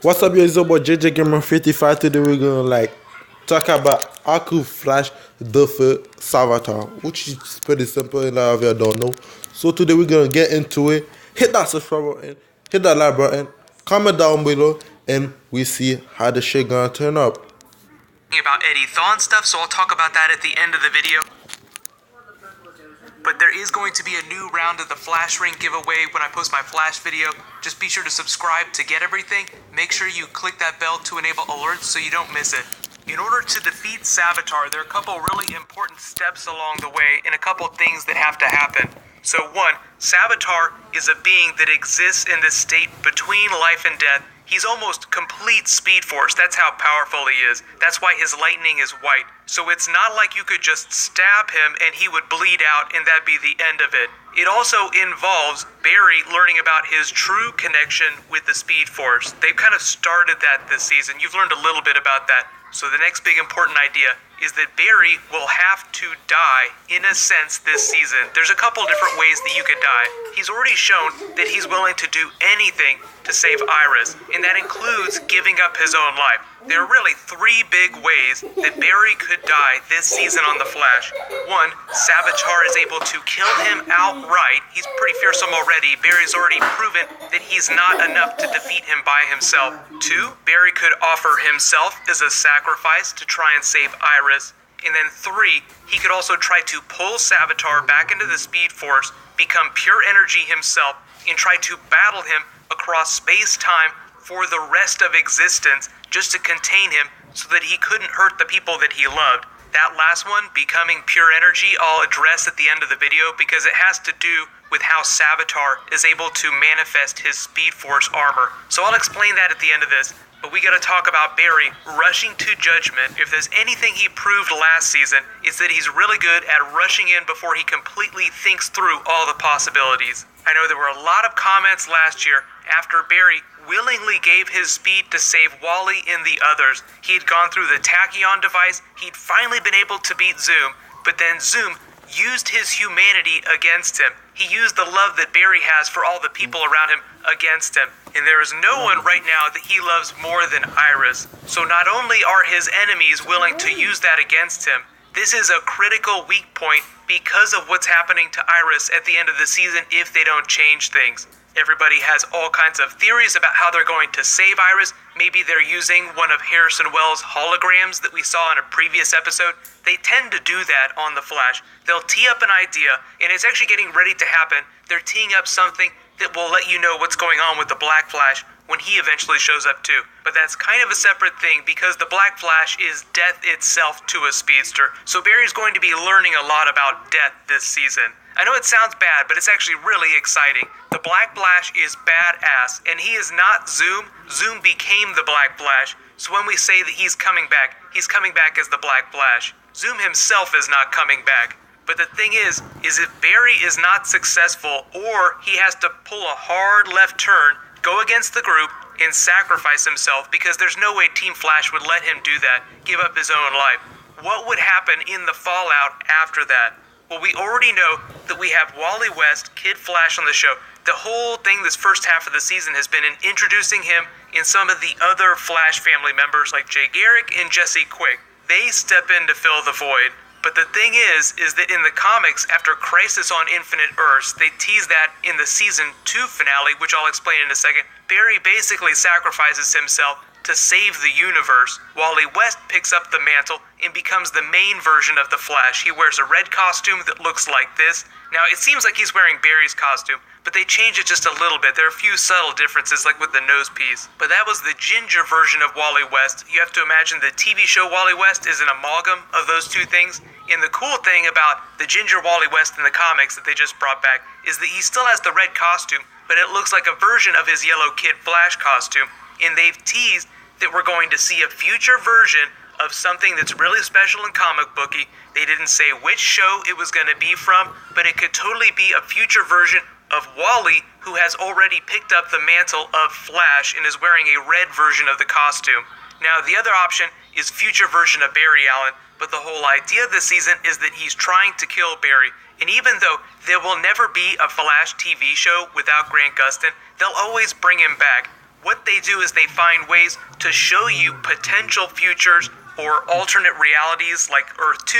What's up, yo? It's your boy JJ Gamer 55. Today we're gonna talk about how to flash the savator, which is pretty simple and a lot of you don't know. So today we're gonna get into it. Hit that subscribe button, hit that like button, comment down below, and we see how the shit gonna turn up. About Eddie Thawne stuff, so I'll talk about that at the end of the video. But there is going to be a new round of the Flash Ring giveaway when I post my Flash video. Just be sure to subscribe to get everything. Make sure you click that bell to enable alerts so you don't miss it. In order to defeat Savatar, there are a couple really important steps along the way and a couple things that have to happen. So one, Savatar is a being that exists in this state between life and death. He's almost complete speed force. That's how powerful he is. That's why his lightning is white. So it's not like you could just stab him and he would bleed out and that'd be the end of it. It also involves Barry learning about his true connection with the speed force. They've kind of started that this season. You've learned a little bit about that. So the next big important idea is that Barry will have to die in a sense this season. There's a couple different ways that you could die. He's already shown that he's willing to do anything to save Iris, and that includes giving up his own life. There are really three big ways that Barry could die this season on The Flash. One, Savatar is able to kill him outright. He's pretty fearsome already. Barry's already proven that he's not enough to defeat him by himself. Two, Barry could offer himself as a sacrifice to try and save Iris. And then three, he could also try to pull Savatar back into the Speed Force, become pure energy himself, and try to battle him across space-time for the rest of existence just to contain him so that he couldn't hurt the people that he loved. That last one, becoming pure energy, I'll address at the end of the video because it has to do with how Savatar is able to manifest his Speed Force armor. So I'll explain that at the end of this. But we gotta talk about Barry rushing to judgment. If there's anything he proved last season, it's that he's really good at rushing in before he completely thinks through all the possibilities. I know there were a lot of comments last year after Barry willingly gave his speed to save Wally and the others. He had gone through the tachyon device, he'd finally been able to beat Zoom, but then Zoom used his humanity against him. He used the love that Barry has for all the people around him against him. And there is no one right now that he loves more than Iris. So not only are his enemies willing to use that against him, this is a critical weak point because of what's happening to Iris at the end of the season if they don't change things. Everybody has all kinds of theories about how they're going to save Iris. Maybe they're using one of Harrison Wells' holograms that we saw in a previous episode. They tend to do that on The Flash. They'll tee up an idea, and it's actually getting ready to happen. They're teeing up something that will let you know what's going on with the Black Flash when he eventually shows up too. But that's kind of a separate thing because the Black Flash is death itself to a speedster. So Barry's going to be learning a lot about death this season. I know it sounds bad, but it's actually really exciting. The Black Flash is badass, and he is not Zoom. Zoom became the Black Flash. So when we say that he's coming back as the Black Flash. Zoom himself is not coming back. But the thing is if Barry is not successful, or he has to pull a hard left turn, go against the group, and sacrifice himself, because there's no way Team Flash would let him do that, give up his own life. What would happen in the fallout after that? Well, we already know that we have Wally West, Kid Flash on the show. The whole thing this first half of the season has been in introducing him and some of the other Flash family members like Jay Garrick and Jesse Quick. They step in to fill the void. But the thing is that in the comics, after Crisis on Infinite Earths, they tease that in the Season 2 finale, which I'll explain in a second, Barry basically sacrifices himself to save the universe. Wally West picks up the mantle and becomes the main version of the Flash. He wears a red costume that looks like this. Now, it seems like he's wearing Barry's costume, but they change it just a little bit. There are a few subtle differences, like with the nose piece. But that was the ginger version of Wally West. You have to imagine the TV show Wally West is an amalgam of those two things. And the cool thing about the ginger Wally West in the comics that they just brought back is that he still has the red costume, but it looks like a version of his yellow Kid Flash costume. And they've teased that we're going to see a future version of something that's really special and comic booky. They didn't say which show it was going to be from, but it could totally be a future version of Wally, who has already picked up the mantle of Flash and is wearing a red version of the costume. Now, the other option is future version of Barry Allen, but the whole idea this season is that he's trying to kill Barry. And even though there will never be a Flash TV show without Grant Gustin, they'll always bring him back. what they do is they find ways to show you potential futures or alternate realities like Earth 2,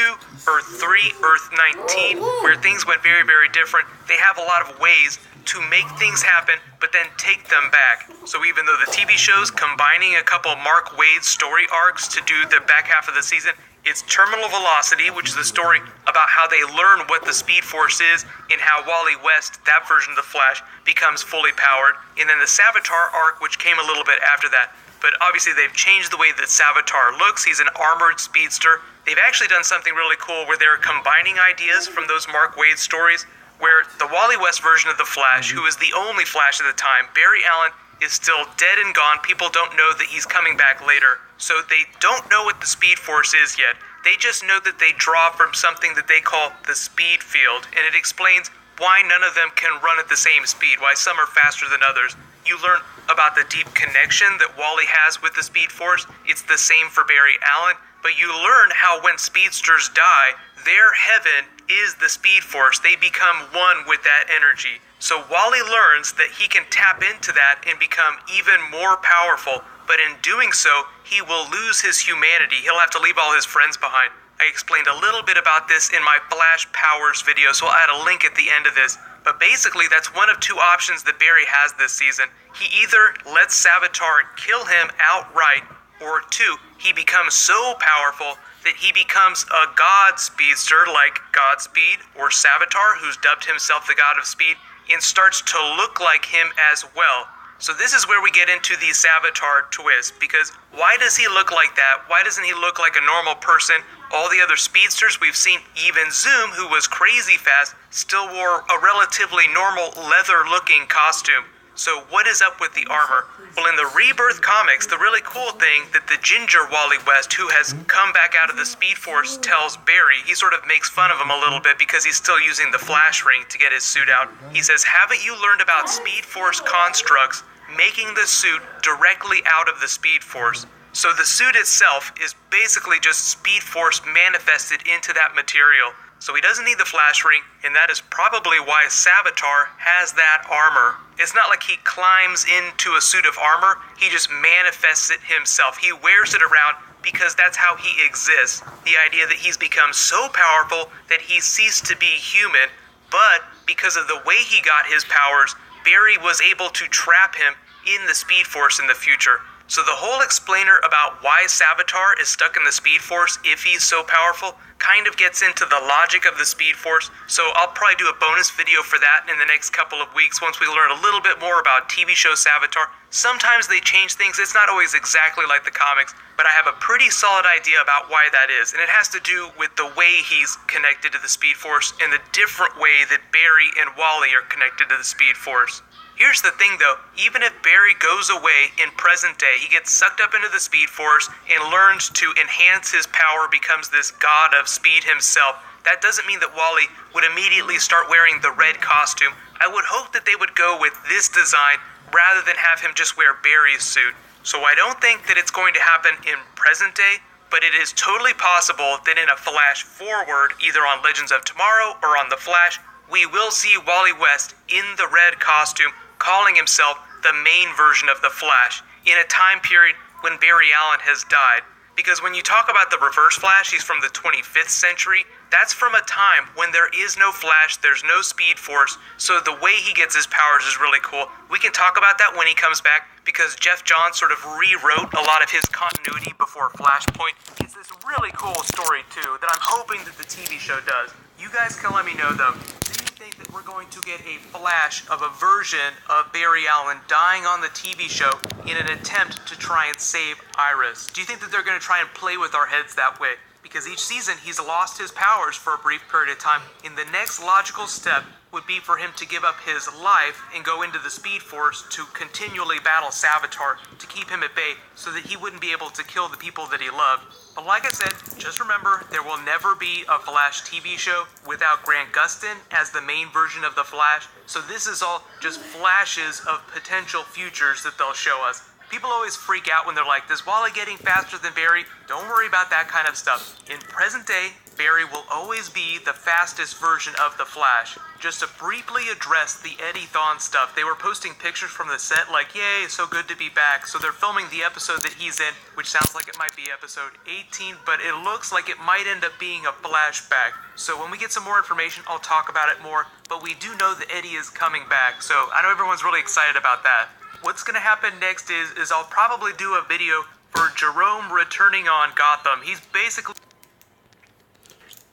Earth 3, Earth 19, where things went very, very different. They have a lot of ways to make things happen, but then take them back. So even though the TV show's combining a couple Mark Waid story arcs to do the back half of the season, it's Terminal Velocity, which is the story about how they learn what the Speed Force is and how Wally West, that version of the Flash, becomes fully powered. And then the Savator arc, which came a little bit after that. But obviously they've changed the way that Savator looks. He's an armored speedster. They've actually done something really cool where they're combining ideas from those Mark Waid stories, where the Wally West version of the Flash, who is the only Flash at the time, Barry Allen, is still dead and gone. People don't know that he's coming back later. So they don't know what the Speed Force is yet. They just know that they draw from something that they call the speed field, and it explains why none of them can run at the same speed, why some are faster than others. You learn about the deep connection that Wally has with the Speed Force. It's the same for Barry Allen, but you learn how when speedsters die, their heaven is the Speed Force. They become one with that energy. So Wally learns that he can tap into that and become even more powerful, but in doing so, he will lose his humanity. He'll have to leave all his friends behind. I explained a little bit about this in my Flash Powers video, so I'll add a link at the end of this. But basically, that's one of two options that Barry has this season. He either lets Savator kill him outright, or two, he becomes so powerful that he becomes a god speedster like Godspeed or Savator, who's dubbed himself the God of Speed, and starts to look like him as well. So this is where we get into the Savator twist, because why does he look like that? Why doesn't he look like a normal person? All the other speedsters we've seen, even Zoom, who was crazy fast, still wore a relatively normal leather-looking costume. So what is up with the armor? Well, in the Rebirth comics, the really cool thing that the ginger Wally West, who has come back out of the Speed Force, tells Barry, he sort of makes fun of him a little bit because he's still using the flash ring to get his suit out. He says, haven't you learned about Speed Force constructs making the suit directly out of the Speed Force? So the suit itself is basically just Speed Force manifested into that material. So he doesn't need the flash ring, and that is probably why Savator has that armor. It's not like he climbs into a suit of armor, he just manifests it himself. He wears it around because that's how he exists. The idea that he's become so powerful that he ceased to be human, but because of the way he got his powers, Barry was able to trap him in the Speed Force in the future. So the whole explainer about why Savator is stuck in the Speed Force if he's so powerful kind of gets into the logic of the Speed Force. So I'll probably do a bonus video for that in the next couple of weeks once we learn a little bit more about TV show Savator. Sometimes they change things. It's not always exactly like the comics, but I have a pretty solid idea about why that is. And it has to do with the way he's connected to the Speed Force and the different way that Barry and Wally are connected to the Speed Force. Here's the thing though, even if Barry goes away in present day, he gets sucked up into the Speed Force and learns to enhance his power, becomes this god of speed himself. That doesn't mean that Wally would immediately start wearing the red costume. I would hope that they would go with this design rather than have him just wear Barry's suit. So I don't think that it's going to happen in present day, but it is totally possible that in a Flash forward, either on Legends of Tomorrow or on The Flash, we will see Wally West in the red costume calling himself the main version of the Flash in a time period when Barry Allen has died. Because when you talk about the Reverse Flash, he's from the 25th century. That's from a time when there is no Flash, there's no Speed Force, so the way he gets his powers is really cool. We can talk about that when he comes back, because Jeff Johns sort of rewrote a lot of his continuity before Flashpoint. It's this really cool story, too, that I'm hoping that the TV show does. You guys can let me know, though. Do you think that we're going to get a flash of a version of Barry Allen dying on the TV show in an attempt to try and save Iris? Do you think that they're going to try and play with our heads that way? Because each season he's lost his powers for a brief period of time, and the next logical step would be for him to give up his life and go into the Speed Force to continually battle Savator to keep him at bay so that he wouldn't be able to kill the people that he loved. But like I said, just remember, there will never be a Flash TV show without Grant Gustin as the main version of the Flash, so this is all just flashes of potential futures that they'll show us. People always freak out when they're like, is Wally getting faster than Barry? Don't worry about that kind of stuff. In present day, Barry will always be the fastest version of the Flash. Just to briefly address the Eddie Thawne stuff, they were posting pictures from the set like, yay, so good to be back. So they're filming the episode that he's in, which sounds like it might be episode 18, but it looks like it might end up being a flashback. So when we get some more information, I'll talk about it more, but we do know that Eddie is coming back, so I know everyone's really excited about that. What's gonna happen next is I'll probably do a video for Jerome returning on Gotham. He's basically...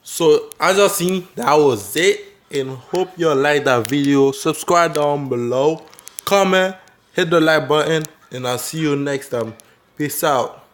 So as you seen, that was it, and hope you like that video. Subscribe down below, comment, hit the like button, and I'll see you next time. Peace out.